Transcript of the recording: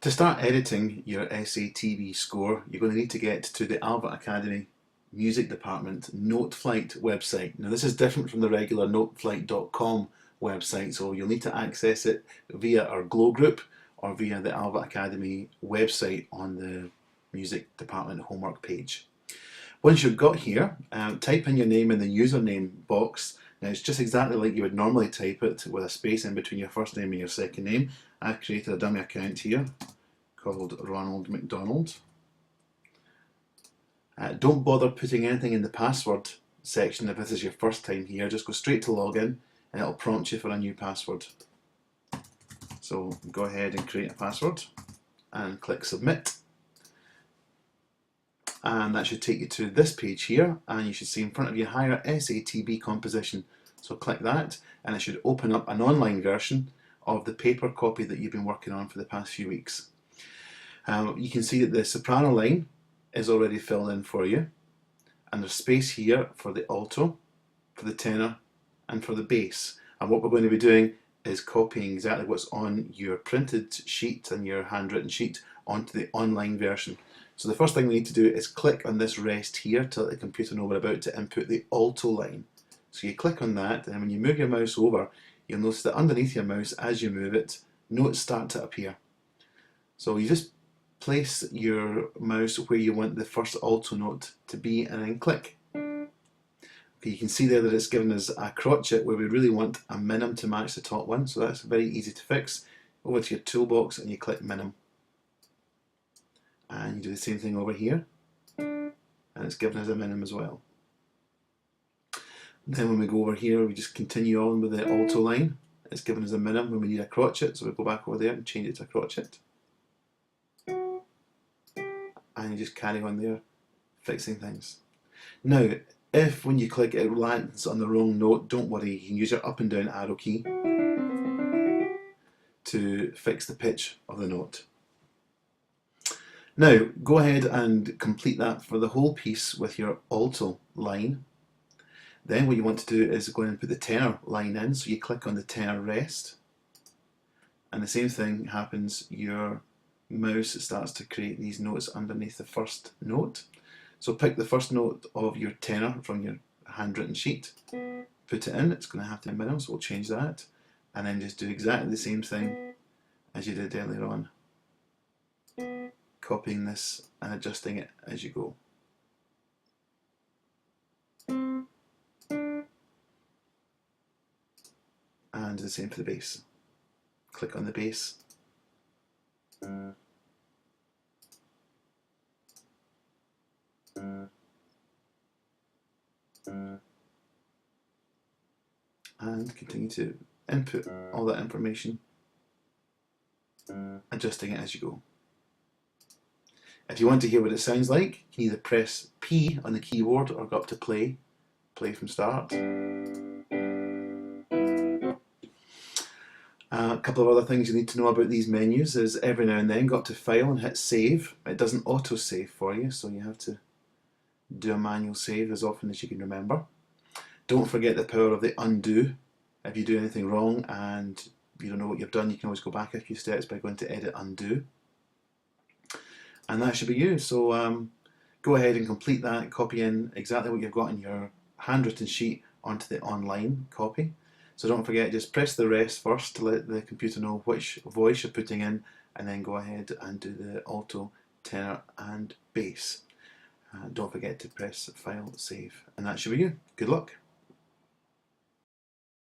To start editing your SATB score, you're going to need to get to the Alva Academy Music Department Noteflight website. Now this is different from the regular noteflight.com website, so you'll need to access it via our Glow group or via the Alva Academy website on the Music Department homework page. Once you've got here, type in your name in the username box. Now it's just exactly like you would normally type it, with a space in between your first name and your second name. I've created a dummy account here called Ronald McDonald. Don't bother putting anything in the password section if this is your first time here. Just go straight to login and it'll prompt you for a new password. So go ahead and create a password and click submit. And that should take you to this page here, and you should see in front of you higher SATB composition. So click that and it should open up an online version of the paper copy that you've been working on for the past few weeks. You can see that the soprano line is already filled in for you, and there's space here for the alto, for the tenor and for the bass. And what we're going to be doing is copying exactly what's on your printed sheet and your handwritten sheet onto the online version. So the first thing we need to do is click on this rest here to let the computer know we're about to input the alto line. So you click on that, and when you move your mouse over, you'll notice that underneath your mouse, as you move it, notes start to appear. So you just place your mouse where you want the first alto note to be and then click. Okay, you can see there that it's given us a crotchet where we really want a minim to match the top one, so that's very easy to fix. Over to your toolbox and you click minim. And you do the same thing over here, and it's given us a minim as well. Then when we go over here, we just continue on with the alto line. It's given us a minim when we need a crotchet, so we go back over there and change it to a crotchet. And you just carry on there, fixing things. Now, if when you click it lands on the wrong note, don't worry, you can use your up and down arrow key to fix the pitch of the note. Now, go ahead and complete that for the whole piece with your alto line. Then what you want to do is go in and put the tenor line in, so you click on the tenor rest. And the same thing happens, your mouse starts to create these notes underneath the first note. So pick the first note of your tenor from your handwritten sheet, put it in, it's going to have to be minim, so we'll change that. And then just do exactly the same thing as you did earlier on, copying this and adjusting it as you go. And the same for the bass. Click on the bass. And continue to input all that information, adjusting it as you go. If you want to hear what it sounds like, you can either press P on the keyboard or go up to play from start. A couple of other things you need to know about these menus is every now and then go up to File and hit Save. It doesn't auto-save for you, so you have to do a manual save as often as you can remember. Don't forget the power of the undo. If you do anything wrong and you don't know what you've done, you can always go back a few steps by going to Edit Undo. And that should be you. So go ahead and complete that, copy in exactly what you've got in your handwritten sheet onto the online copy. So don't forget, just press the rest first to let the computer know which voice you're putting in, and then go ahead and do the alto, tenor and bass. Don't forget to press File, Save, and that should be you. Good luck.